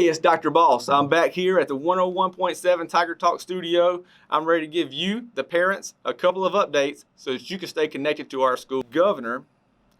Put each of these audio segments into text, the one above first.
Hey, it's Dr. Boss. I'm back here at the 101.7 Tiger Talk studio. I'm ready to give you, the parents, a couple of updates so that you can stay connected to our school. The governor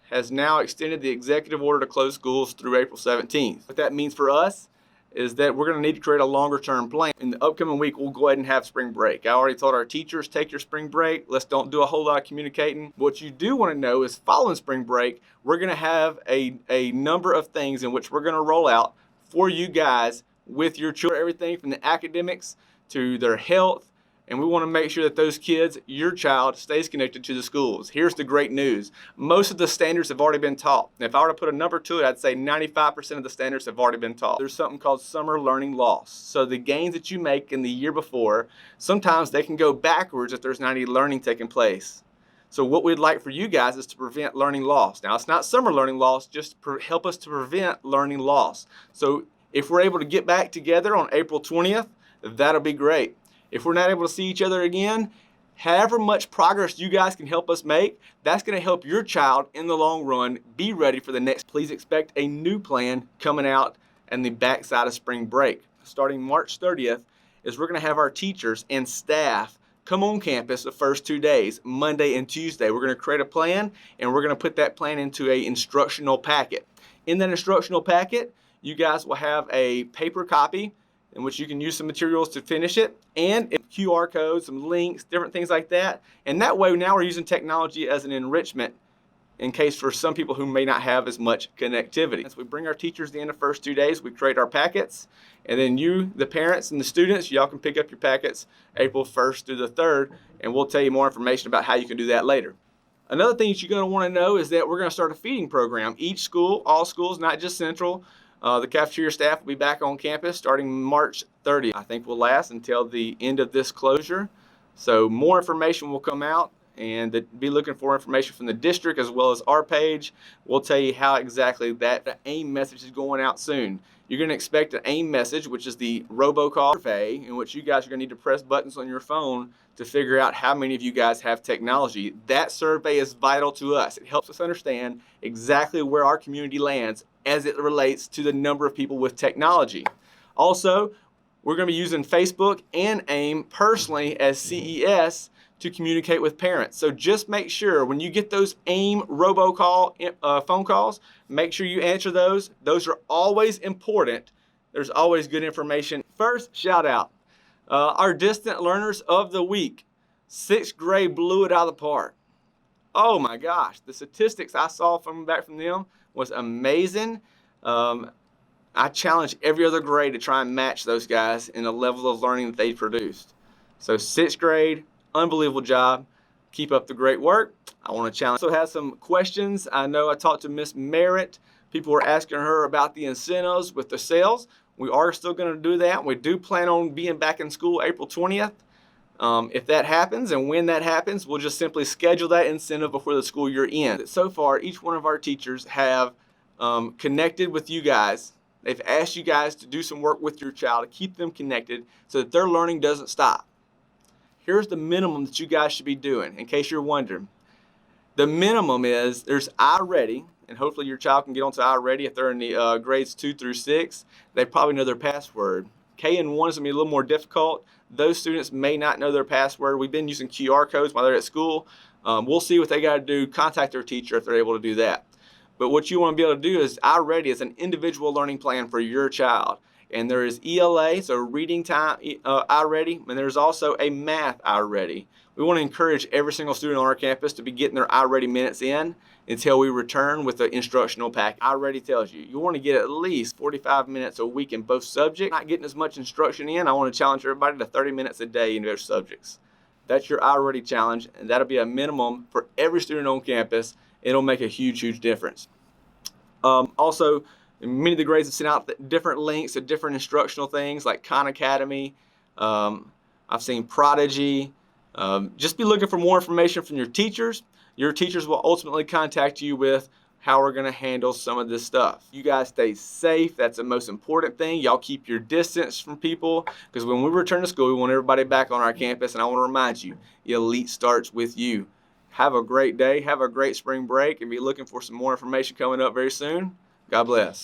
has now extended the executive order to close schools through April 17th. What that means for us is that we're going to need to create a longer term plan. In the upcoming week, we'll go ahead and have spring break. I already told our teachers, take your spring break. Let's don't do a whole lot of communicating. What you do want to know is following spring break, we're going to have a number of things in which we're going to roll out for you guys with your children, everything from the academics to their health. And we want to make sure that those kids, your child, stays connected to the schools. Here's the great news. Most of the standards have already been taught. If I were to put a number to it, I'd say 95% of the standards have already been taught. There's something called summer learning loss. So the gains that you make in the year before, sometimes they can go backwards if there's not any learning taking place. So what we'd like for you guys is to prevent learning loss. Now, it's not summer learning loss, just help us to prevent learning loss. So if we're able to get back together on April 20th, that'll be great. If we're not able to see each other again, however much progress you guys can help us make, that's going to help your child in the long run be ready for the next. Please expect a new plan coming out in the backside of spring break. Starting March 30th is we're going to have our teachers and staff come on campus the first 2 days, Monday and Tuesday. We're going to create a plan, and we're going to put that plan into an instructional packet. In that instructional packet, you guys will have a paper copy in which you can use some materials to finish it, and QR codes, some links, different things like that. And that way, now we're using technology as an enrichment in case for some people who may not have as much connectivity. As we bring our teachers in the first 2 days, we create our packets, and then you, the parents and the students, y'all can pick up your packets April 1st through the 3rd, and we'll tell you more information about how you can do that later. Another thing that you're going to want to know is that we're going to start a feeding program. Each school, all schools, not just Central, the cafeteria staff will be back on campus starting March 30th. I think will last until the end of this closure. So more information will come out, and be looking for information from the district as well as our page. We'll tell you how exactly that AIM message is going out soon. You're going to expect an AIM message, which is the robocall survey, in which you guys are going to need to press buttons on your phone to figure out how many of you guys have technology. That survey is vital to us. It helps us understand exactly where our community lands as it relates to the number of people with technology. Also, we're going to be using Facebook and AIM personally as CES to communicate with parents. So just make sure when you get those AIM robocall phone calls, make sure you answer those. Those are always important. There's always good information. First, shout out. Our distant learners of the week. 6th grade blew it out of the park. Oh my gosh, the statistics I saw back from them was amazing. I challenge every other grade to try and match those guys in the level of learning that they produced. So 6th grade, unbelievable job. Keep up the great work. I want to challenge. Also have some questions. I know I talked to Miss Merritt. People were asking her about the incentives with the sales. We are still going to do that. We do plan on being back in school April 20th. If that happens, and when that happens, we'll just simply schedule that incentive before the school year ends. So far, each one of our teachers have connected with you guys. They've asked you guys to do some work with your child to keep them connected so that their learning doesn't stop. Here's the minimum that you guys should be doing, in case you're wondering. The minimum is there's iReady, and hopefully your child can get onto iReady if they're in the grades 2 through 6. They probably know their password. K and 1 is going to be a little more difficult. Those students may not know their password. We've been using QR codes while they're at school. We'll see what they got to do. Contact their teacher if they're able to do that. But what you want to be able to do is iReady is an individual learning plan for your child. And there is ELA, so reading time iReady, and there's also a math iReady. We want to encourage every single student on our campus to be getting their iReady minutes in until we return with the instructional pack. iReady tells you, you want to get at least 45 minutes a week in both subjects. Not getting as much instruction in, I want to challenge everybody to 30 minutes a day in those subjects. That's your iReady challenge, and that'll be a minimum for every student on campus. It'll make a huge, huge difference. Also, many of the grades have sent out different links to different instructional things like Khan Academy. I've seen Prodigy. Just be looking for more information from your teachers. Your teachers will ultimately contact you with how we're going to handle some of this stuff. You guys stay safe. That's the most important thing. Y'all keep your distance from people, because when we return to school, we want everybody back on our campus. And I want to remind you, elite starts with you. Have a great day. Have a great spring break, and be looking for some more information coming up very soon. God bless.